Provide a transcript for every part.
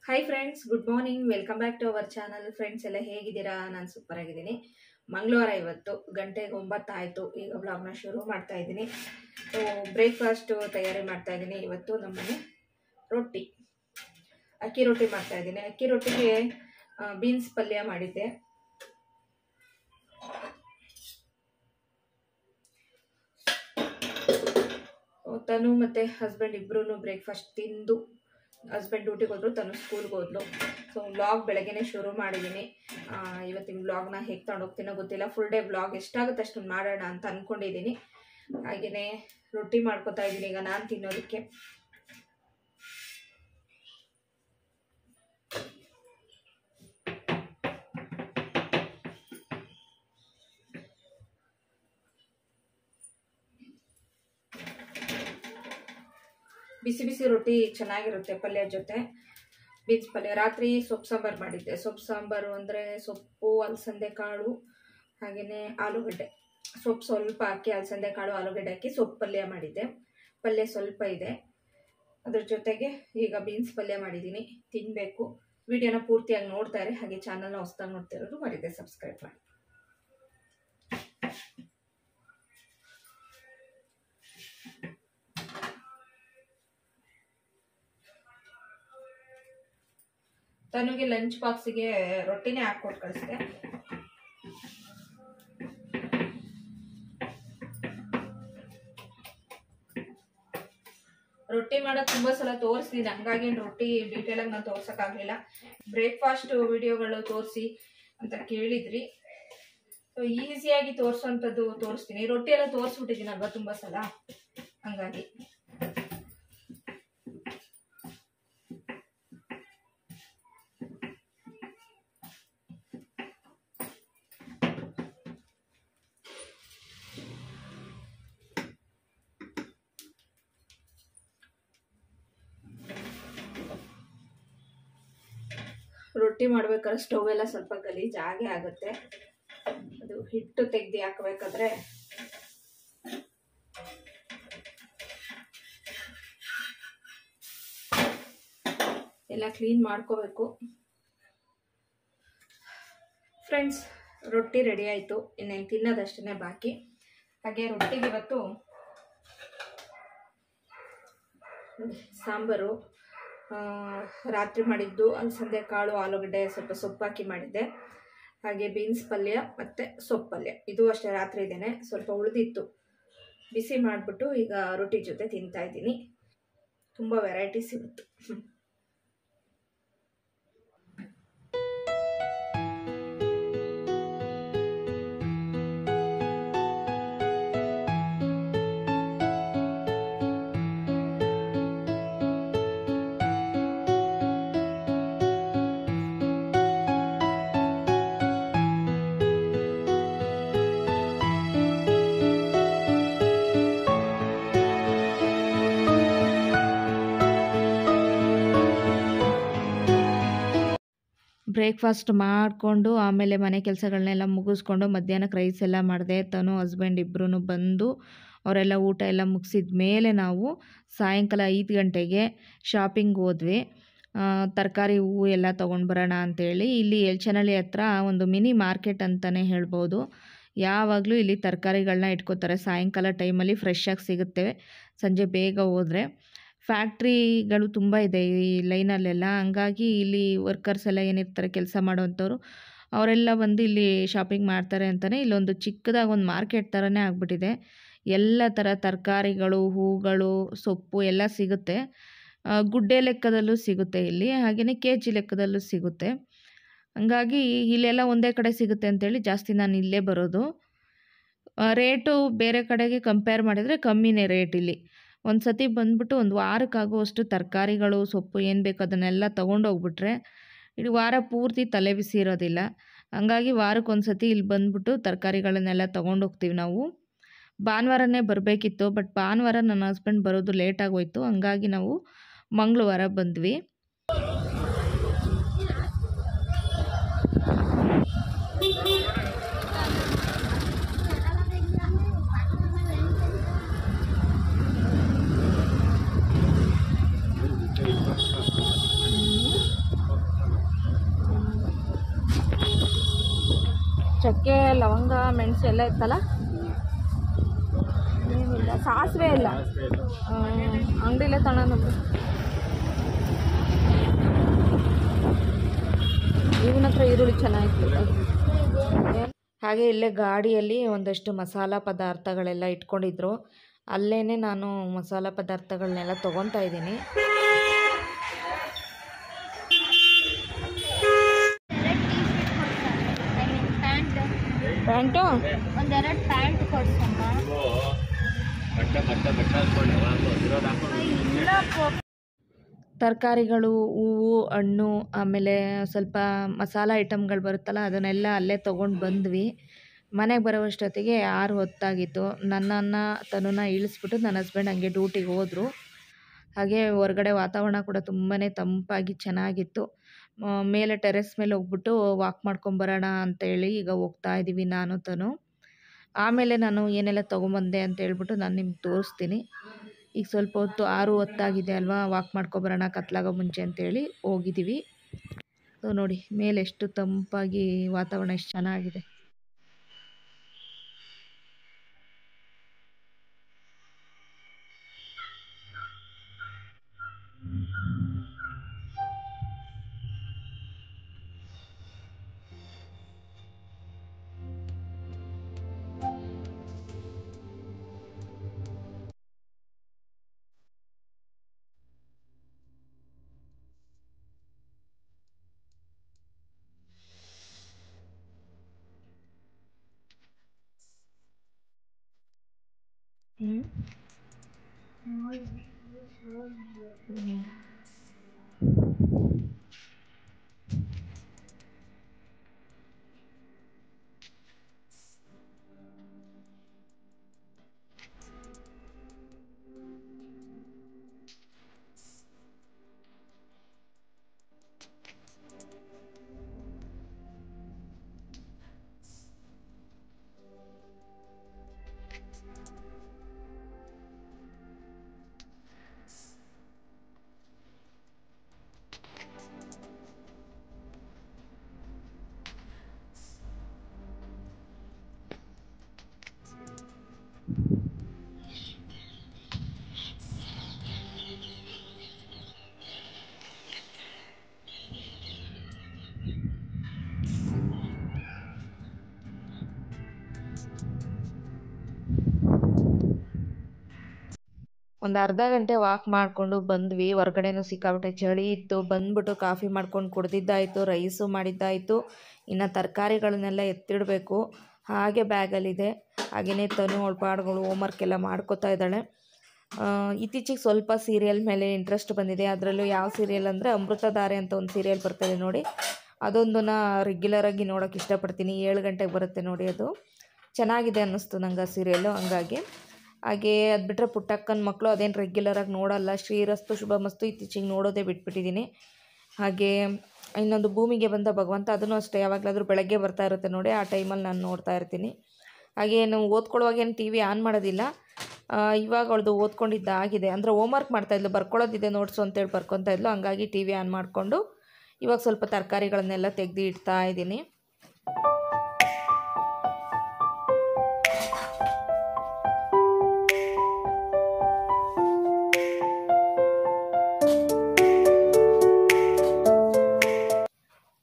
Hi friends, good morning. Welcome back to our channel. Friends ಎಲ್ಲ ಹೇಗಿದ್ದೀರಾ? ನಾನು super ಆಗಿದ್ದೀನಿ. ಮಂಗಳವಾರ, ಇವತ್ತು ಗಂಟೆಗೆ 9 ಆಯಿತು. ಈಗ ಬ್ಲಾಗ್ನ ಶುರು ಮಾಡ್ತಾ ಇದ್ದೀನಿ. ಸೊ ಬ್ರೇಕ್ಫಾಸ್ಟ್ ತಯಾರಿ ಮಾಡ್ತಾ ಇದ್ದೀನಿ. ಇವತ್ತು ನಮ್ಮನೆ ರೊಟ್ಟಿ, ಅಕ್ಕಿ ರೊಟ್ಟಿ ಮಾಡ್ತಾ ಇದ್ದೀನಿ. ಅಕ್ಕಿ ರೊಟ್ಟಿಗೆ ಬೀನ್ಸ್ ಪಲ್ಯ ಮಾಡಿದ್ದೆ. ತನು ಮತ್ತು ಹಸ್ಬೆಂಡ್ ಇಬ್ಬರೂ ಬ್ರೇಕ್ಫಾಸ್ಟ್ ತಿಂದು ಹಸ್ಬೆಂಡ್ ಡ್ಯೂಟಿಗೆ ಹೋದ್ರು, ತನು ಸ್ಕೂಲ್ಗೆ ಹೋದ್ಲು. ಸೊ ವ್ಲಾಗ್ ಬೆಳಗ್ಗೆನೇ ಶುರು ಮಾಡಿದ್ದೀನಿ. ಇವತ್ತಿನ ವ್ಲಾಗ್ನ ಹೇಗೆ ತಗೊಂಡೋಗ್ತೀನೋ ಗೊತ್ತಿಲ್ಲ. ಫುಲ್ ಡೇ ವ್ಲಾಗ್ ಎಷ್ಟಾಗುತ್ತೆ ಅಷ್ಟೊಂದು ಮಾಡೋಣ ಅಂತ ಅಂದ್ಕೊಂಡಿದ್ದೀನಿ. ಹಾಗೆಯೇ ರೊಟ್ಟಿ ಮಾಡ್ಕೊತಾ ಇದ್ದೀನಿ ಈಗ ನಾನು ತಿನ್ನೋದಕ್ಕೆ. ಬಿಸಿ ಬಿಸಿ ರೊಟ್ಟಿ ಚೆನ್ನಾಗಿರುತ್ತೆ ಪಲ್ಯ ಜೊತೆ. ಬೀನ್ಸ್ ಪಲ್ಯ. ರಾತ್ರಿ ಸೊಪ್ಪು ಸಾಂಬಾರು ಮಾಡಿದ್ದೆ. ಸೊಪ್ಪು ಸಾಂಬಾರು ಅಂದರೆ ಸೊಪ್ಪು, ಅಲಸಂದೆ ಕಾಳು, ಹಾಗೆಯೇ ಆಲೂಗಡ್ಡೆ. ಸೊಪ್ಪು ಸ್ವಲ್ಪ ಹಾಕಿ, ಅಲಸಂದೆ ಕಾಳು, ಆಲೂಗಡ್ಡೆ ಹಾಕಿ ಸೊಪ್ಪು ಪಲ್ಯ ಮಾಡಿದ್ದೆ. ಪಲ್ಯ ಸ್ವಲ್ಪ ಇದೆ. ಅದ್ರ ಜೊತೆಗೆ ಈಗ ಬೀನ್ಸ್ ಪಲ್ಯ ಮಾಡಿದ್ದೀನಿ. ತಿನ್ನಬೇಕು. ವಿಡಿಯೋನ ಪೂರ್ತಿಯಾಗಿ ನೋಡ್ತಾ ಇರಿ. ಹಾಗೆ ಚಾನಲ್ನ ಹೊಸದಾಗಿ ನೋಡ್ತಿರೋರು ಮರೀದೆ ಸಬ್ಸ್ಕ್ರೈಬ್ ಮಾಡಿ. ತನುಗೆ ಲಂಚ್ ಬಾಕ್ಸಿಗೆ ರೊಟ್ಟಿನೇ ಹಾಕ್ಕೊಟ್ಟು ಕಳಿಸಿದೆ. ರೊಟ್ಟಿ ಮಾಡೋದು ತುಂಬ ಸಲ ತೋರಿಸ್ತೀನಿ, ಹಂಗಾಗಿ ರೊಟ್ಟಿ ಡೀಟೇಲ್ ಆಗಿ ನಾನು ತೋರ್ಸೋಕ್ಕಾಗಲಿಲ್ಲ. ಬ್ರೇಕ್ಫಾಸ್ಟ್ ವಿಡಿಯೋಗಳು ತೋರಿಸಿ ಅಂತ ಕೇಳಿದ್ರಿ. ಸೊ ಈಸಿಯಾಗಿ ತೋರಿಸೋಂಥದ್ದು ತೋರಿಸ್ತೀನಿ. ರೊಟ್ಟಿ ಎಲ್ಲ ತೋರಿಸ್ಬಿಟ್ಟಿದ್ದೀನಲ್ವ ತುಂಬ ಸಲ, ಹಂಗಾಗಿ. ರೊಟ್ಟಿ ಮಾಡ್ಬೇಕಾದ್ರೆ ಸ್ಟವ್ ಎಲ್ಲ ಸ್ವಲ್ಪ ಗಲೀಜಾಗೆ ಆಗುತ್ತೆ. ಅದು ಹಿಟ್ಟು ತೆಗ್ದು ಹಾಕಬೇಕಾದ್ರೆ ಎಲ್ಲ ಕ್ಲೀನ್ ಮಾಡ್ಕೋಬೇಕು. ಫ್ರೆಂಡ್ಸ್, ರೊಟ್ಟಿ ರೆಡಿ ಆಯಿತು. ಇನ್ನೇನು ತಿನ್ನೋದಷ್ಟೇ ಬಾಕಿ. ಹಾಗೆ ರೊಟ್ಟಿಗೆ ಇವತ್ತು ಸಾಂಬಾರು, ರಾತ್ರಿ ಮಾಡಿದ್ದು ಅಲಸಂದೆ ಕಾಳು, ಆಲೂಗಡ್ಡೆ ಸ್ವಲ್ಪ ಸೊಪ್ಪು ಹಾಕಿ ಮಾಡಿದ್ದೆ. ಹಾಗೆ ಬೀನ್ಸ್ ಪಲ್ಯ ಮತ್ತು ಸೊಪ್ಪು ಪಲ್ಯ, ಇದು ಅಷ್ಟೇ ರಾತ್ರಿ ಇದ್ದೇನೆ. ಸ್ವಲ್ಪ ಉಳಿದಿತ್ತು, ಬಿಸಿ ಮಾಡಿಬಿಟ್ಟು ಈಗ ರೊಟ್ಟಿ ಜೊತೆ ತಿಂತಾ ಇದ್ದೀನಿ. ತುಂಬ ವೆರೈಟೀಸ್ ಇರುತ್ತೆ. ಬ್ರೇಕ್ಫಾಸ್ಟ್ ಮಾಡಿಕೊಂಡು ಆಮೇಲೆ ಮನೆ ಕೆಲಸಗಳನ್ನೆಲ್ಲ ಮುಗಿಸ್ಕೊಂಡು ಮಧ್ಯಾಹ್ನಕ್ಕೆ ರೈಸ್ ಎಲ್ಲ ಮಾಡಿದೆ. ತನು ಹಸ್ಬೆಂಡ್ ಇಬ್ಬರೂ ಬಂದು ಅವರೆಲ್ಲ ಊಟ ಎಲ್ಲ ಮುಗಿಸಿದ ಮೇಲೆ ನಾವು ಸಾಯಂಕಾಲ 5 ಗಂಟೆಗೆ ಶಾಪಿಂಗ್ ಹೋದ್ವಿ. ತರಕಾರಿ, ಹೂವು ಎಲ್ಲ ತೊಗೊಂಡು ಬರೋಣ ಅಂಥೇಳಿ. ಇಲ್ಲಿ ಎಲ್ಚನಹಳ್ಳಿ ಹತ್ರ ಒಂದು ಮಿನಿ ಮಾರ್ಕೆಟ್ ಅಂತಲೇ ಹೇಳ್ಬೋದು. ಯಾವಾಗಲೂ ಇಲ್ಲಿ ತರಕಾರಿಗಳನ್ನ ಇಟ್ಕೋತಾರೆ. ಸಾಯಂಕಾಲ ಟೈಮಲ್ಲಿ ಫ್ರೆಶ್ಶಾಗಿ ಸಿಗುತ್ತೆ ಸಂಜೆ ಬೇಗ ಹೋದರೆ. ಫ್ಯಾಕ್ಟ್ರಿಗಳು ತುಂಬ ಇದೆ ಈ ಲೈನಲ್ಲೆಲ್ಲ. ಹಂಗಾಗಿ ಇಲ್ಲಿ ವರ್ಕರ್ಸ್ ಎಲ್ಲ ಏನಿರ್ತಾರೆ ಕೆಲಸ ಮಾಡೋವಂಥವ್ರು, ಅವರೆಲ್ಲ ಬಂದು ಇಲ್ಲಿ ಶಾಪಿಂಗ್ ಮಾಡ್ತಾರೆ ಅಂತಲೇ ಇಲ್ಲೊಂದು ಚಿಕ್ಕದಾಗಿ ಒಂದು ಮಾರ್ಕೆಟ್ ಥರನೇ ಆಗಿಬಿಟ್ಟಿದೆ. ಎಲ್ಲ ಥರ ತರಕಾರಿಗಳು, ಹೂಗಳು, ಸೊಪ್ಪು ಎಲ್ಲ ಸಿಗುತ್ತೆ. ಗುಡ್ಡೆ ಲೆಕ್ಕದಲ್ಲೂ ಸಿಗುತ್ತೆ ಇಲ್ಲಿ, ಹಾಗೆಯೇ KG ಲೆಕ್ಕದಲ್ಲೂ ಸಿಗುತ್ತೆ. ಹಂಗಾಗಿ ಇಲ್ಲೆಲ್ಲ ಒಂದೇ ಕಡೆ ಸಿಗುತ್ತೆ ಅಂತೇಳಿ ಜಾಸ್ತಿ ನಾನು ಇಲ್ಲೇ ಬರೋದು. ರೇಟು ಬೇರೆ ಕಡೆಗೆ ಕಂಪೇರ್ ಮಾಡಿದರೆ ಕಮ್ಮಿನೇ ರೇಟ್ ಇಲ್ಲಿ. ಒಂದು ಸತಿ ಬಂದುಬಿಟ್ಟು ಒಂದು ವಾರಕ್ಕಾಗುವಷ್ಟು ತರಕಾರಿಗಳು, ಸೊಪ್ಪು ಏನು ಬೇಕು ಅದನ್ನೆಲ್ಲ ತೊಗೊಂಡೋಗ್ಬಿಟ್ರೆ ಇಡೀ ವಾರ ಪೂರ್ತಿ ತಲೆ ಬಿಸಿ ಇರೋದಿಲ್ಲ. ಹಂಗಾಗಿ ವಾರಕ್ಕೊಂದು ಸತಿ ಇಲ್ಲಿ ಬಂದುಬಿಟ್ಟು ತರಕಾರಿಗಳನ್ನೆಲ್ಲ ತೊಗೊಂಡೋಗ್ತೀವಿ ನಾವು. ಭಾನುವಾರನೇ ಬರಬೇಕಿತ್ತು, ಬಟ್ ಭಾನುವಾರ ನನ್ನ ಹಸ್ಬೆಂಡ್ ಬರೋದು ಲೇಟಾಗೋಯ್ತು. ಹಂಗಾಗಿ ನಾವು ಮಂಗಳವಾರ ಬಂದ್ವಿ. ಚಕ್ಕೆ ಲವಂಗ ಮೆಣಸು ಎಲ್ಲ ಇತ್ತಲ್ಲ, ಏನಿಲ್ಲ, ಸಾಸಿವೆ ಇಲ್ಲ, ಅಂಗಡಿಲೇ ತಗೊಳ್ಳೋದು. ಇವನ ಹತ್ರ ಈರುಳ್ಳಿ ಚೆನ್ನಾಗಿತ್ತು. ಹಾಗೆ ಇಲ್ಲೇ ಗಾಡಿಯಲ್ಲಿ ಒಂದಷ್ಟು ಮಸಾಲ ಪದಾರ್ಥಗಳೆಲ್ಲ ಇಟ್ಕೊಂಡಿದ್ರು, ಅಲ್ಲೇ ನಾನು ಮಸಾಲ ಪದಾರ್ಥಗಳನ್ನೆಲ್ಲ ತೊಗೊತಾ ಇದ್ದೀನಿ. ಪ್ಯಾಂಟು ಒಂದೆರಡು ಪ್ಯಾಂಟ್ ಕೊಡ್ಸಮ್ಮ. ತರಕಾರಿಗಳು, ಹೂವು, ಹಣ್ಣು, ಆಮೇಲೆ ಸ್ವಲ್ಪ ಮಸಾಲ ಐಟಮ್ಗಳು ಬರುತ್ತಲ್ಲ ಅದನ್ನೆಲ್ಲ ಅಲ್ಲೇ ತೊಗೊಂಡು ಬಂದ್ವಿ. ಮನೆಗೆ ಬರೋವಷ್ಟೊತ್ತಿಗೆ 6 ಹೊತ್ತಾಗಿತ್ತು. ನನ್ನನ್ನು ತನುನ ಇಳಿಸ್ಬಿಟ್ಟು ನನ್ನ ಹಸ್ಬೆಂಡ್ ಹಂಗೆ ಡ್ಯೂಟಿಗೆ ಹೋದರು. ಹಾಗೆ ಹೊರಗಡೆ ವಾತಾವರಣ ಕೂಡ ತುಂಬಾ ತಂಪಾಗಿ ಚೆನ್ನಾಗಿತ್ತು. ಮೇಲೆ ಟೆರೆಸ್ ಮೇಲೆ ಹೋಗ್ಬಿಟ್ಟು ವಾಕ್ ಮಾಡ್ಕೊಂಬರೋಣ ಅಂತೇಳಿ ಈಗ ಹೋಗ್ತಾ ಇದ್ದೀವಿ ನಾನು ತನು. ಆಮೇಲೆ ನಾನು ಏನೆಲ್ಲ ತೊಗೊಂಬಂದೆ ಅಂತ ಹೇಳ್ಬಿಟ್ಟು ನಾನು ನಿಮ್ಗೆ ತೋರಿಸ್ತೀನಿ. ಈಗ ಸ್ವಲ್ಪ ಹೊತ್ತು 6 ಹೊತ್ತಾಗಿದೆ ಅಲ್ವಾ, ವಾಕ್ ಮಾಡ್ಕೊಬರೋಣ ಕತ್ಲಾಗೋ ಮುಂಚೆ ಅಂತೇಳಿ ಹೋಗಿದ್ದೀವಿ. ಸೊ ನೋಡಿ ಮೇಲೆ ಎಷ್ಟು ತಂಪಾಗಿ ವಾತಾವರಣ ಎಷ್ಟು ಚೆನ್ನಾಗಿದೆ. ಒಂದು ಅರ್ಧ ಗಂಟೆ ವಾಕ್ ಮಾಡಿಕೊಂಡು ಬಂದ್ವಿ. ಹೊರಗಡೆನೂ ಸಿಕ್ಕಾಬಿಟ್ಟೆ ಚಳಿ ಇತ್ತು. ಬಂದ್ಬಿಟ್ಟು ಕಾಫಿ ಮಾಡ್ಕೊಂಡು ಕುಡ್ದಿದ್ದಾಯಿತು, ರೈಸು ಮಾಡಿದ್ದಾಯಿತು. ಇನ್ನು ತರಕಾರಿಗಳನ್ನೆಲ್ಲ ಎತ್ತಿಡಬೇಕು. ಹಾಗೆ ಬ್ಯಾಗಲ್ಲಿದೆ. ಹಾಗೆಯೇ ತನು ಅವಳ ಪಾಡುಗಳು ಹೋಮ್ವರ್ಕ್ ಎಲ್ಲ ಮಾಡ್ಕೋತಾ ಇದ್ದಾಳೆ. ಇತ್ತೀಚೆಗೆ ಸ್ವಲ್ಪ ಸೀರಿಯಲ್ ಮೇಲೆ ಇಂಟ್ರೆಸ್ಟ್ ಬಂದಿದೆ. ಅದರಲ್ಲೂ ಯಾವ ಸೀರಿಯಲ್ ಅಂದರೆ ಅಮೃತಧಾರೆ ಅಂತ ಒಂದು ಸೀರಿಯಲ್ ಬರ್ತದೆ ನೋಡಿ, ಅದೊಂದನ್ನು ರೆಗ್ಯುಲರಾಗಿ ನೋಡೋಕ್ಕೆ ಇಷ್ಟಪಡ್ತೀನಿ. 7 ಗಂಟೆಗೆ ಬರುತ್ತೆ ನೋಡಿ, ಅದು ಚೆನ್ನಾಗಿದೆ ಅನ್ನಿಸ್ತು ನಂಗೆ ಆ ಸೀರಿಯಲ್ಲು. ಹಂಗಾಗಿ ಹಾಗೆ ಅದು ಬಿಟ್ಟರೆ ಪುಟ್ಟಕ್ಕನ ಮಕ್ಕಳು ಅದೇನು ರೆಗ್ಯುಲರಾಗಿ ನೋಡಲ್ಲ. ಶ್ರೀರಸ್ತು ಶುಭಮಸ್ತು ಇತ್ತೀಚೆಗೆ ನೋಡೋದೇ ಬಿಟ್ಬಿಟ್ಟಿದ್ದೀನಿ. ಹಾಗೆ ಇನ್ನೊಂದು ಭೂಮಿಗೆ ಬಂದ ಭಗವಂತ, ಅದನ್ನು ಅಷ್ಟೇ ಯಾವಾಗಲಾದರೂ ಬೆಳಗ್ಗೆ ಬರ್ತಾ ಇರುತ್ತೆ ನೋಡಿ, ಆ ಟೈಮಲ್ಲಿ ನಾನು ನೋಡ್ತಾ ಇರ್ತೀನಿ. ಹಾಗೆ ನಾವು ಓದ್ಕೊಳ್ಳುವಾಗ ಏನು ಟಿ ವಿ ಆನ್ ಮಾಡೋದಿಲ್ಲ. ಇವಾಗ ಅವಳದು ಓದ್ಕೊಂಡಿದ್ದಾಗಿದೆ, ಅಂದರೆ ಹೋಮ್ವರ್ಕ್ ಮಾಡ್ತಾಯಿದ್ಲು, ಬರ್ಕೊಳ್ಳೋದಿದೆ ನೋಟ್ಸು ಅಂತೇಳಿ ಬರ್ಕೊತಾ ಇದ್ಲು. ಹಂಗಾಗಿ ಟಿ ವಿ ಆನ್ ಮಾಡಿಕೊಂಡು ಇವಾಗ ಸ್ವಲ್ಪ ತರಕಾರಿಗಳನ್ನೆಲ್ಲ ತೆಗೆದು ಇಡ್ತಾ ಇದ್ದೀನಿ.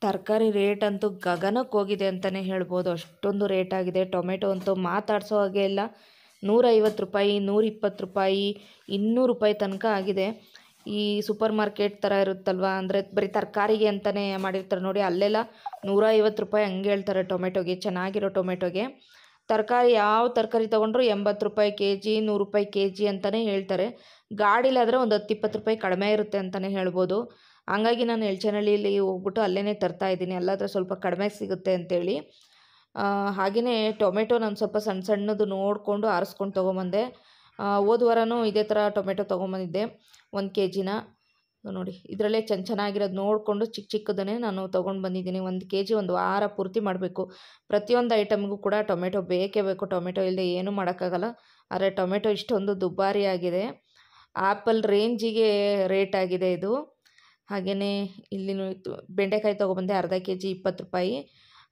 ತರಕಾರಿ ರೇಟ್ ಅಂತೂ ಗಗನಕ್ಕೆ ಹೋಗಿದೆ ಅಂತಲೇ ಹೇಳ್ಬೋದು, ಅಷ್ಟೊಂದು ರೇಟ್ ಆಗಿದೆ. ಟೊಮೆಟೊ ಅಂತೂ ಮಾತಾಡಿಸೋ ಹಾಗೆ ಇಲ್ಲ. 150 ರೂಪಾಯಿ, 120 ರೂಪಾಯಿ, 200 ರೂಪಾಯಿ ತನಕ ಆಗಿದೆ. ಈ ಸೂಪರ್ ಮಾರ್ಕೆಟ್ ಥರ ಇರುತ್ತಲ್ವ, ಅಂದರೆ ಬರೀ ತರಕಾರಿಗೆ ಅಂತಲೇ ಮಾಡಿರ್ತಾರೆ ನೋಡಿ, ಅಲ್ಲೆಲ್ಲ 150 ರೂಪಾಯಿ ಹಂಗೆ ಹೇಳ್ತಾರೆ ಟೊಮೆಟೊಗೆ, ಚೆನ್ನಾಗಿರೋ ಟೊಮೆಟೊಗೆ. ತರಕಾರಿ ಯಾವ ತರಕಾರಿ ತೊಗೊಂಡ್ರು 80 ರೂಪಾಯಿ ಕೆಜಿ, 100 ರೂಪಾಯಿ ಕೆಜಿ ಅಂತಲೇ ಹೇಳ್ತಾರೆ. ಗಾಡಿಲಾದರೆ ಒಂದು 10-20 ರೂಪಾಯಿ ಕಡಿಮೆ ಇರುತ್ತೆ ಅಂತಲೇ ಹೇಳ್ಬೋದು. ಹಂಗಾಗಿ ನಾನು ಎಲ್ಚನಹಳ್ಳಿಲಿ ಹೋಗ್ಬಿಟ್ಟು ಅಲ್ಲೇ ತರ್ತಾ ಇದ್ದೀನಿ, ಅಲ್ಲಾದರೆ ಸ್ವಲ್ಪ ಕಡಿಮೆ ಸಿಗುತ್ತೆ ಅಂತೇಳಿ. ಹಾಗೆಯೇ ಟೊಮೆಟೊ ನಾನು ಸ್ವಲ್ಪ ಸಣ್ಣ ಸಣ್ಣದು ನೋಡಿಕೊಂಡು ಆರಿಸ್ಕೊಂಡು ತೊಗೊಂಬಂದೆ. ಹೋದ ವಾರನೂ ಇದೇ ಥರ ಟೊಮೆಟೊ ತೊಗೊಂಬಂದಿದ್ದೆ 1 ಕೆಜಿನ. ನೋಡಿ ಇದರಲ್ಲೇ ಚೆನ್ನಾಗಿರೋದು ನೋಡಿಕೊಂಡು ಚಿಕ್ಕ ಚಿಕ್ಕದನ್ನೇ ನಾನು ತೊಗೊಂಡು ಬಂದಿದ್ದೀನಿ. 1 ಕೆಜಿ ಒಂದು ವಾರ ಪೂರ್ತಿ ಮಾಡಬೇಕು. ಪ್ರತಿಯೊಂದು ಐಟಮ್ಗೂ ಕೂಡ ಟೊಮೆಟೊ ಬೇಕೇ ಬೇಕು. ಟೊಮೆಟೊ ಇಲ್ಲದೆ ಏನೂ ಮಾಡೋಕ್ಕಾಗಲ್ಲ. ಆದರೆ ಟೊಮೆಟೊ ಇಷ್ಟೊಂದು ದುಬಾರಿ ಆಗಿದೆ. ಆ್ಯಪಲ್ ರೇಂಜಿಗೆ ರೇಟ್ ಆಗಿದೆ ಇದು. ಹಾಗೆಯೇ ಇಲ್ಲಿ ಬೆಂಡೆಕಾಯಿ ತೊಗೊಬಂದೆ, ಅರ್ಧ ಕೆಜಿ 20 ರೂಪಾಯಿ.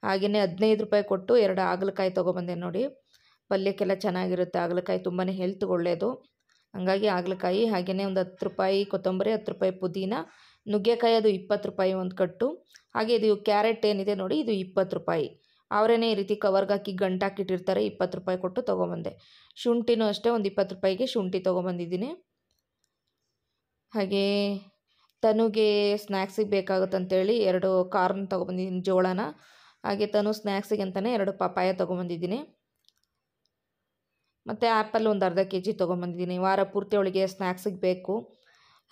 ಹಾಗೆಯೇ 15 ರೂಪಾಯಿ ಕೊಟ್ಟು 2 ಹಾಗಲಕಾಯಿ ತೊಗೊಬಂದೆ ನೋಡಿ. ಪಲ್ಯಕ್ಕೆಲ್ಲ ಚೆನ್ನಾಗಿರುತ್ತೆ, ಹಾಗಲಕಾಯಿ ತುಂಬಾ ಹೆಲ್ತ್ಗೆ ಒಳ್ಳೆಯದು. ಹಂಗಾಗಿ ಹಾಗಲಕಾಯಿ, ಹಾಗೆಯೇ ಒಂದು 10 ರೂಪಾಯಿ ಕೊತ್ತಂಬರಿ, 10 ರೂಪಾಯಿ ಪುದೀನ, ನುಗ್ಗೆಕಾಯಿ ಅದು 20 ರೂಪಾಯಿ ಒಂದು ಕಟ್ಟು. ಹಾಗೆ ಇದು ಕ್ಯಾರೆಟ್ ಏನಿದೆ ನೋಡಿ, ಇದು 20 ರೂಪಾಯಿ. ಅವರೇನೇ ಈ ರೀತಿ ಕವರ್ಗೆ ಹಾಕಿ ಗಂಟಾಕಿಟ್ಟಿರ್ತಾರೆ, 20 ರೂಪಾಯಿ ಕೊಟ್ಟು ತೊಗೊಬಂದೆ. ಶುಂಠಿನೂ ಅಷ್ಟೇ ಒಂದು 20 ರೂಪಾಯಿಗೆ ಶುಂಠಿ ತೊಗೊಬಂದಿದ್ದೀನಿ. ಹಾಗೇ ತನುಗೆ ಸ್ನ್ಯಾಕ್ಸಿಗೆ ಬೇಕಾಗುತ್ತಂತೇಳಿ 2 ಕಾರ್ನ್ ತೊಗೊಬಂದಿದ್ದೀನಿ, ಜೋಳನ. ಹಾಗೆ ತನು ಸ್ನ್ಯಾಕ್ಸಿಗೆ ಅಂತಲೇ 2 ಪಪಾಯ ತೊಗೊಬಂದಿದ್ದೀನಿ. ಮತ್ತು ಆ್ಯಪಲ್ ಒಂದು ಅರ್ಧ kg ತೊಗೊಬಂದಿದ್ದೀನಿ, ವಾರ ಪೂರ್ತಿ ಅವಳಿಗೆ ಸ್ನ್ಯಾಕ್ಸಿಗೆ ಬೇಕು.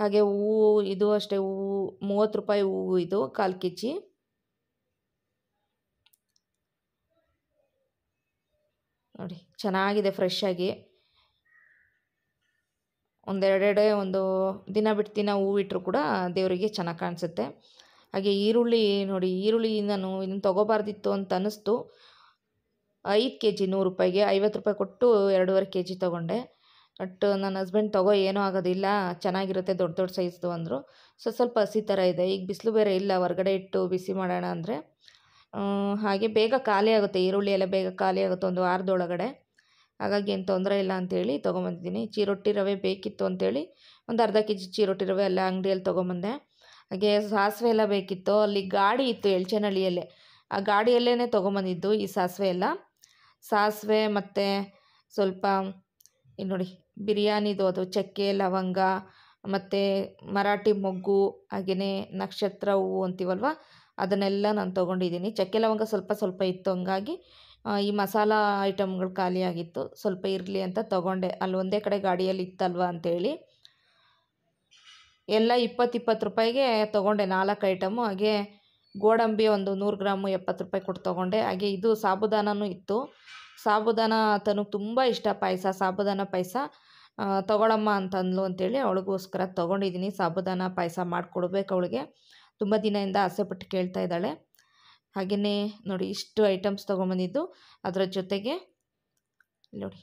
ಹಾಗೆ ಹೂವು ಇದು ಅಷ್ಟೇ, ಹೂವು 30 ರೂಪಾಯಿ ಹೂವು, ಇದು 1/4 kg. ನೋಡಿ ಚೆನ್ನಾಗಿದೆ ಫ್ರೆಶ್ ಆಗಿ. ಒಂದೆರಡೆಡೆ ಒಂದು ದಿನ ಬಿಟ್ಟು ದಿನ ಹೂವು ಇಟ್ಟರು ಕೂಡ ದೇವರಿಗೆ ಚೆನ್ನಾಗಿ ಕಾಣಿಸುತ್ತೆ. ಹಾಗೆ ಈರುಳ್ಳಿ ನೋಡಿ, ಈರುಳ್ಳಿ ನಾನು ಇದನ್ನು ತೊಗೋಬಾರ್ದಿತ್ತು ಅಂತ ಅನ್ನಿಸ್ತು. 5 kg 100 ರೂಪಾಯಿಗೆ 50 ರೂಪಾಯಿ ಕೊಟ್ಟು 2.5 kg ತೊಗೊಂಡೆ. ಬಟ್ ನನ್ನ ಹಸ್ಬೆಂಡ್ ತೊಗೋ ಏನೂ ಆಗೋದಿಲ್ಲ, ಚೆನ್ನಾಗಿರುತ್ತೆ ದೊಡ್ಡ ದೊಡ್ಡ ಸೈಜ್ದು ಅಂದರು. ಸ್ವಲ್ಪ ಹಸಿ ಥರ ಇದೆ, ಈಗ ಬಿಸಿಲು ಬೇರೆ ಇಲ್ಲ, ಹೊರಗಡೆ ಇಟ್ಟು ಬಿಸಿ ಮಾಡೋಣ ಅಂದರೆ. ಹಾಗೆ ಬೇಗ ಖಾಲಿ ಆಗುತ್ತೆ, ಈರುಳ್ಳಿ ಎಲ್ಲ ಬೇಗ ಖಾಲಿ ಆಗುತ್ತೆ ಒಂದು ವಾರದೊಳಗಡೆ. ಹಾಗಾಗಿ ಏನು ತೊಂದರೆ ಇಲ್ಲ ಅಂಥೇಳಿ ತೊಗೊಂಬಂದಿದ್ದೀನಿ. ಚಿರೋಟಿ ರವೆ ಬೇಕಿತ್ತು ಅಂಥೇಳಿ ಒಂದು ಅರ್ಧ kg ಚಿರೋಟಿ ರವೆ ಎಲ್ಲ ಅಂಗಡಿಯಲ್ಲಿ ತೊಗೊಂಬಂದೆ. ಹಾಗೆ ಸಾಸಿವೆ ಎಲ್ಲ ಬೇಕಿತ್ತು, ಅಲ್ಲಿ ಗಾಡಿ ಇತ್ತು ಎಳ್ಚನಹಳ್ಳಿಯಲ್ಲೇ, ಆ ಗಾಡಿಯಲ್ಲೇ ತೊಗೊಂಬಂದಿದ್ದು ಈ ಸಾಸಿವೆ ಎಲ್ಲ. ಸಾಸಿವೆ ಮತ್ತು ಸ್ವಲ್ಪ ಇಲ್ಲಿ ನೋಡಿ ಬಿರಿಯಾನಿದು ಅದು ಚಕ್ಕೆ, ಲವಂಗ ಮತ್ತು ಮರಾಠಿ ಮೊಗ್ಗು, ಹಾಗೆಯೇ ನಕ್ಷತ್ರ ಹೂವು ಅಂತೀವಲ್ವ, ಅದನ್ನೆಲ್ಲ ನಾನು ತೊಗೊಂಡಿದ್ದೀನಿ. ಚಕ್ಕೆ ಲವಂಗ ಸ್ವಲ್ಪ ಸ್ವಲ್ಪ ಇತ್ತು, ಹಂಗಾಗಿ ಈ ಮಸಾಲ ಐಟಮ್ಗಳು ಖಾಲಿಯಾಗಿತ್ತು, ಸ್ವಲ್ಪ ಇರಲಿ ಅಂತ ತೊಗೊಂಡೆ. ಅಲ್ಲಿ ಒಂದೇ ಕಡೆ ಗಾಡಿಯಲ್ಲಿ ಇತ್ತಲ್ವ ಅಂಥೇಳಿ ಎಲ್ಲ 20 ರೂಪಾಯಿಗೆ ತೊಗೊಂಡೆ 4 ಐಟಮು. ಹಾಗೆ ಗೋಡಂಬಿ ಒಂದು 100 ಗ್ರಾಮು 70 ರೂಪಾಯಿ ಕೊಟ್ಟು ತೊಗೊಂಡೆ. ಹಾಗೆ ಇದು ಸಾಬುದಾನನೂ ಇತ್ತು. ಸಾಬುದಾನ ತನಗೆ ತುಂಬ ಇಷ್ಟ, ಪಾಯಸ, ಸಾಬುದಾನ ಪಾಯಸ ತೊಗೊಳಮ್ಮ ಅಂತಂದ್ಲು ಅಂತೇಳಿ ಅವಳಿಗೋಸ್ಕರ ತೊಗೊಂಡಿದ್ದೀನಿ. ಸಾಬುದಾನ ಪಾಯಸ ಮಾಡಿಕೊಡ್ಬೇಕು ಅವಳಿಗೆ, ತುಂಬ ದಿನದಿಂದ ಆಸೆಪಟ್ಟು ಕೇಳ್ತಾ ಇದ್ದಾಳೆ. ಹಾಗೆಯೇ ನೋಡಿ ಇಷ್ಟು ಐಟಮ್ಸ್ ತೊಗೊಂಬಂದಿದ್ದು. ಅದರ ಜೊತೆಗೆ ನೋಡಿ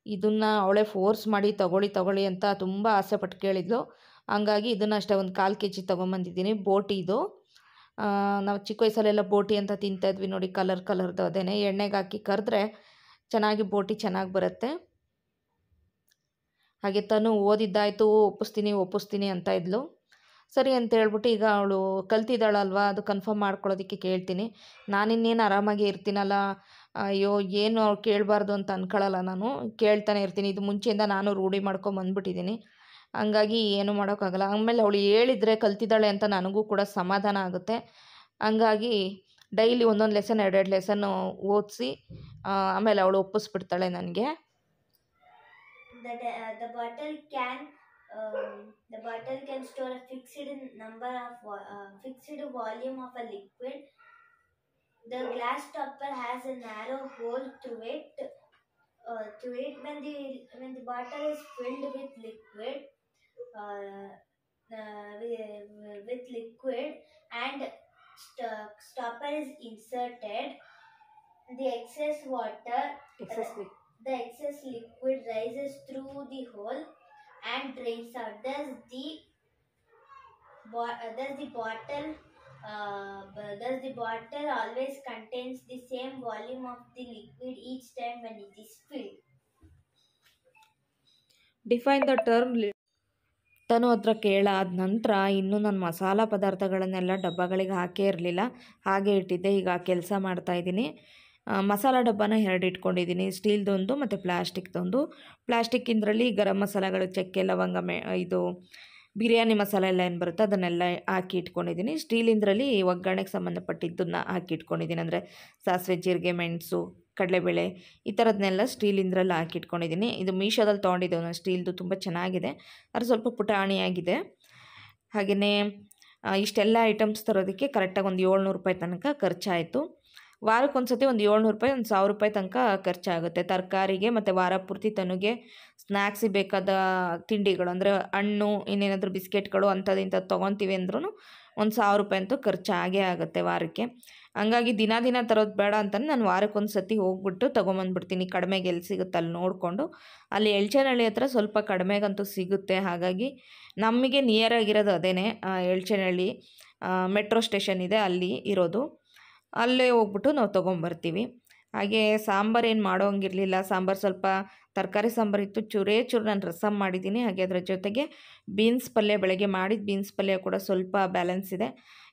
ಇದನ್ನು ಅವಳೇ ಫೋರ್ಸ್ ಮಾಡಿ ತಗೊಳ್ಳಿ ಅಂತ ತುಂಬ ಆಸೆಪಟ್ಟು ಕೇಳಿದ್ಲು. ಹಂಗಾಗಿ ಇದನ್ನು ಅಷ್ಟೇ ಒಂದು 1/4 kg ತೊಗೊಂಬಂದಿದ್ದೀನಿ. ಬೋಟಿ ಇದು, ನಾವು ಚಿಕ್ಕ ವಯಸ್ಸಲ್ಲೆಲ್ಲ ಬೋಟಿ ಅಂತ ತಿಂತಾಯಿದ್ವಿ ನೋಡಿ, ಕಲರ್ದು. ಅದೇನೆ ಎಣ್ಣೆಗೆ ಹಾಕಿ ಕರೆದ್ರೆ ಚೆನ್ನಾಗಿ ಬೋಟಿ ಚೆನ್ನಾಗಿ ಬರುತ್ತೆ. ಹಾಗೆ ತನು ಓದಿದ್ದಾಯಿತು, ಒಪ್ಪಿಸ್ತೀನಿ ಅಂತ ಇದ್ಲು. ಸರಿ ಅಂತ ಹೇಳ್ಬಿಟ್ಟು ಈಗ ಅವಳು ಕಲ್ತಿದ್ದಾಳಲ್ವ, ಅದು ಕನ್ಫರ್ಮ್ ಮಾಡ್ಕೊಳ್ಳೋದಕ್ಕೆ ಕೇಳ್ತೀನಿ. ನಾನಿನ್ನೇನು ಆರಾಮಾಗಿ ಇರ್ತೀನಲ್ಲ, ಅಯ್ಯೋ ಏನು ಅವ್ಳು ಕೇಳಬಾರ್ದು ಅಂತ ಅಂದ್ಕೊಳ್ಳಲ್ಲ, ನಾನು ಕೇಳ್ತಾನೆ ಇರ್ತೀನಿ. ಇದು ಮುಂಚೆಯಿಂದ ನಾನು ರೂಢಿ ಮಾಡ್ಕೊಂಬಂದ್ಬಿಟ್ಟಿದ್ದೀನಿ, ಹಂಗಾಗಿ ಏನು ಮಾಡೋಕ್ಕಾಗಲ್ಲ. ಆಮೇಲೆ ಅವಳು ಹೇಳಿದರೆ ಕಲ್ತಿದ್ದಾಳೆ ಅಂತ ನನಗೂ ಕೂಡ ಸಮಾಧಾನ ಆಗುತ್ತೆ. ಹಂಗಾಗಿ ಡೈಲಿ ಒಂದೊಂದು ಲೆಸನ್ 2 ಲೆಸನ್ನು ಓದಿಸಿ ಆಮೇಲೆ ಅವಳು ಒಪ್ಪಿಸ್ಬಿಡ್ತಾಳೆ ನನಗೆ. The bottle can store a fixed number of fixed volume of a liquid. The glass topper has a narrow hole through it. When the bottle is filled with liquid, and stopper is inserted, the excess liquid rises through the hole and drains out. Thus the bottle always contains the same volume of the liquid each time when it is filled. Define the term. ತನು ಹತ್ರ ಕೇಳಾದ ನಂತರ ಇನ್ನೂ ನಾನು ಮಸಾಲ ಪದಾರ್ಥಗಳನ್ನೆಲ್ಲ ಡಬ್ಬಗಳಿಗೆ ಹಾಕೇ ಇರಲಿಲ್ಲ, ಹಾಗೆ ಇಟ್ಟಿದ್ದೆ. ಈಗ ಕೆಲಸ ಮಾಡ್ತಾಯಿದ್ದೀನಿ. ಮಸಾಲ ಡಬ್ಬನ 2 ಇಟ್ಕೊಂಡಿದ್ದೀನಿ, ಸ್ಟೀಲ್ದೊಂದು ಮತ್ತು ಪ್ಲಾಸ್ಟಿಕ್ದೊಂದು. ಪ್ಲಾಸ್ಟಿಕ್ಕಿಂದ್ರಲ್ಲಿ ಗರಂ ಮಸಾಲಗಳು, ಚಕ್ಕೆ, ಲವಂಗ, ಇದು ಬಿರಿಯಾನಿ ಮಸಾಲೆ ಎಲ್ಲ ಏನು ಬರುತ್ತೆ ಅದನ್ನೆಲ್ಲ ಹಾಕಿ ಇಟ್ಕೊಂಡಿದ್ದೀನಿ. ಸ್ಟೀಲಿಂದ್ರಲ್ಲಿ ಒಗ್ಗರಣೆಗೆ ಸಂಬಂಧಪಟ್ಟಿದ್ದನ್ನು ಹಾಕಿ ಇಟ್ಕೊಂಡಿದ್ದೀನಿ, ಅಂದರೆ ಸಾಸಿವೆ, ಜೀರಿಗೆ, ಮೆಣಸು, ಕಡಲೆಬೇಳೆ ಈ ಥರದನ್ನೆಲ್ಲ ಸ್ಟೀಲಿಂದ್ರಲ್ಲಿ ಹಾಕಿ ಇಟ್ಕೊಂಡಿದ್ದೀನಿ. ಇದು ಮೀಶೋದಲ್ಲಿ ತೊಗೊಂಡಿದ್ದೆ ನಾನು, ಸ್ಟೀಲ್ದು ತುಂಬ ಚೆನ್ನಾಗಿದೆ, ಅದು ಸ್ವಲ್ಪ ಪುಟಾಣಿಯಾಗಿದೆ. ಹಾಗೆಯೇ ಇಷ್ಟೆಲ್ಲ ಐಟಮ್ಸ್ ತರೋದಕ್ಕೆ ಕರೆಕ್ಟಾಗಿ ಒಂದು 700 ರೂಪಾಯಿ ತನಕ ಖರ್ಚಾಯಿತು. ವಾರಕ್ಕೊಂದು ಸತಿ ಒಂದು 700 ರೂಪಾಯಿ, ಒಂದು 1000 ರೂಪಾಯಿ ತನಕ ಖರ್ಚಾಗುತ್ತೆ ತರಕಾರಿಗೆ. ಮತ್ತು ವಾರ ಪೂರ್ತಿ ತನಗೆ ಸ್ನ್ಯಾಕ್ಸಿಗೆ ಬೇಕಾದ ತಿಂಡಿಗಳು, ಅಂದರೆ ಹಣ್ಣು, ಇನ್ನೇನಾದರೂ ಬಿಸ್ಕೆಟ್ಗಳು ಅಂಥದ್ದು ಇಂಥದ್ದು ತೊಗೊತೀವಿ ಅಂದ್ರೂ ಒಂದು 1000 ರೂಪಾಯಿ ಅಂತೂ ಖರ್ಚು ಆಗೇ ಆಗುತ್ತೆ ವಾರಕ್ಕೆ. ಹಂಗಾಗಿ ದಿನ ತರೋದು ಬೇಡ ಅಂತಲೇ ನಾನು ವಾರಕ್ಕೊಂದು ಸತಿ ಹೋಗ್ಬಿಟ್ಟು ತೊಗೊಂಬಂದ್ಬಿಡ್ತೀನಿ. ಕಡಿಮೆಗೆ ಎಲ್ಲಿ ಸಿಗುತ್ತೆ ಅಲ್ಲಿ ನೋಡಿಕೊಂಡು. ಅಲ್ಲಿ ಎಳ್ಚನಹಳ್ಳಿ ಹತ್ರ ಸ್ವಲ್ಪ ಕಡಿಮೆಗಂತೂ ಸಿಗುತ್ತೆ. ಹಾಗಾಗಿ ನಮಗೆ ನಿಯರಾಗಿರೋದು ಅದೇ, ಎಳ್ಚನಹಳ್ಳಿ ಮೆಟ್ರೋ ಸ್ಟೇಷನ್ ಇದೆ ಅಲ್ಲಿ ಇರೋದು. ಅಲ್ಲೇ ಹೋಗ್ಬಿಟ್ಟು ನಾವು ತೊಗೊಂಬರ್ತೀವಿ. ಹಾಗೆ ಸಾಂಬಾರು ಏನು ಮಾಡೋಂಗಿರಲಿಲ್ಲ. ಸಾಂಬಾರು ಸ್ವಲ್ಪ ತರಕಾರಿ ಸಾಂಬಾರಿತ್ತು, ಚೂರೇ ಚೂರು ನಾನು ರಸಮ್ ಮಾಡಿದ್ದೀನಿ. ಹಾಗೆ ಅದರ ಜೊತೆಗೆ ಬೀನ್ಸ್ ಪಲ್ಯ, ಬೆಳಗ್ಗೆ ಮಾಡಿದ ಬೀನ್ಸ್ ಪಲ್ಯ ಕೂಡ ಸ್ವಲ್ಪ ಬ್ಯಾಲೆನ್ಸ್ ಇದೆ.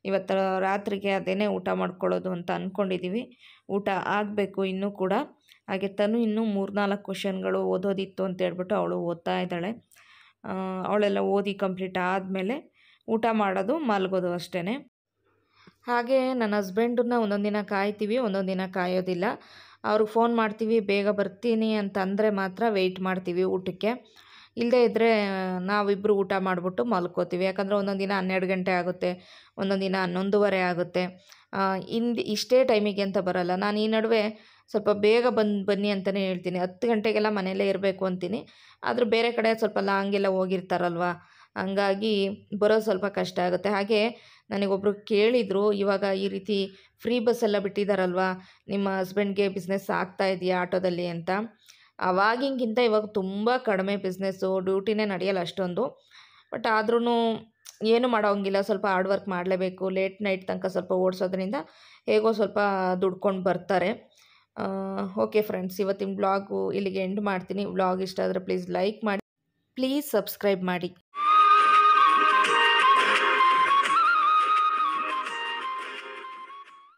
ಇವತ್ತು ರಾತ್ರಿಗೆ ಅದೇನೇ ಊಟ ಮಾಡ್ಕೊಳ್ಳೋದು ಅಂತ ಅಂದ್ಕೊಂಡಿದ್ದೀವಿ. ಊಟ ಆಗಬೇಕು ಇನ್ನೂ ಕೂಡ. ಹಾಗೆ ತನು ಇನ್ನೂ 3-4 ಕ್ವೆಶ್ಚನ್ಗಳು ಓದೋದಿತ್ತು ಅಂತ ಹೇಳ್ಬಿಟ್ಟು ಅವಳು ಓದ್ತಾ ಇದ್ದಾಳೆ. ಅವಳೆಲ್ಲ ಓದಿ ಕಂಪ್ಲೀಟ್ ಆದಮೇಲೆ ಊಟ ಮಾಡೋದು, ಮಲಗೋದು ಅಷ್ಟೇ. ಹಾಗೆ ನನ್ನ ಹಸ್ಬೆಂಡನ್ನ ಒಂದೊಂದು ದಿನ ಕಾಯ್ತೀವಿ, ಒಂದೊಂದು ದಿನ ಕಾಯೋದಿಲ್ಲ. ಅವ್ರಿಗೆ ಫೋನ್ ಮಾಡ್ತೀವಿ, ಬೇಗ ಬರ್ತೀನಿ ಅಂತಂದರೆ ಮಾತ್ರ ವೆಯ್ಟ್ ಮಾಡ್ತೀವಿ ಊಟಕ್ಕೆ. ಇಲ್ಲದೇ ಇದ್ದರೆ ನಾವಿಬ್ಬರು ಊಟ ಮಾಡಿಬಿಟ್ಟು ಮಲ್ಕೋತೀವಿ. ಯಾಕಂದರೆ ಒಂದೊಂದು ದಿನ 12 ಗಂಟೆ ಆಗುತ್ತೆ, ಒಂದೊಂದು ದಿನ 11:15 ಆಗುತ್ತೆ. ಇಷ್ಟೇ ಟೈಮಿಗೆ ಅಂತ ಬರೋಲ್ಲ. ನಾನು ಈ ನಡುವೆ ಸ್ವಲ್ಪ ಬೇಗ ಬನ್ನಿ ಅಂತಲೇ ಹೇಳ್ತೀನಿ. 10 ಗಂಟೆಗೆಲ್ಲ ಮನೆಯಲ್ಲೇ ಇರಬೇಕು ಅಂತೀನಿ. ಆದರೂ ಬೇರೆ ಕಡೆ ಸ್ವಲ್ಪ ಲಾಂಗೆಲ್ಲ ಹೋಗಿರ್ತಾರಲ್ವ, ಹಂಗಾಗಿ ಬರೋದು ಸ್ವಲ್ಪ ಕಷ್ಟ ಆಗುತ್ತೆ. ಹಾಗೆ ನನಗೊಬ್ಬರು ಕೇಳಿದರು, ಇವಾಗ ಈ ರೀತಿ ಫ್ರೀ ಬಸ್ಸೆಲ್ಲ ಬಿಟ್ಟಿದ್ದಾರಲ್ವ, ನಿಮ್ಮ ಹಸ್ಬೆಂಡ್ಗೆ ಬಿಸ್ನೆಸ್ ಆಗ್ತಾ ಇದೆಯಾ ಆಟೋದಲ್ಲಿ ಅಂತ. ಅವಾಗಿಗಿಂತ ಇವಾಗ ತುಂಬ ಕಡಿಮೆ ಬಿಸ್ನೆಸ್ಸು, ಡ್ಯೂಟಿನೇ ನಡೆಯಲ್ಲ ಅಷ್ಟೊಂದು. ಬಟ್ ಆದ್ರೂ ಏನು ಮಾಡೋಂಗಿಲ್ಲ, ಸ್ವಲ್ಪ ಹಾರ್ಡ್ ವರ್ಕ್ ಮಾಡಲೇಬೇಕು. ಲೇಟ್ ನೈಟ್ ತನಕ ಸ್ವಲ್ಪ ಓಡಿಸೋದ್ರಿಂದ ಹೇಗೋ ಸ್ವಲ್ಪ ದುಡ್ಕೊಂಡು ಬರ್ತಾರೆ. ಓಕೆ ಫ್ರೆಂಡ್ಸ್, ಇವತ್ತಿನ ಬ್ಲಾಗು ಇಲ್ಲಿಗೆ ಎಂಡ್ ಮಾಡ್ತೀನಿ. ಬ್ಲಾಗ್ ಇಷ್ಟ ಆದರೆ ಪ್ಲೀಸ್ ಲೈಕ್ ಮಾಡಿ, ಪ್ಲೀಸ್ ಸಬ್ಸ್ಕ್ರೈಬ್ ಮಾಡಿ.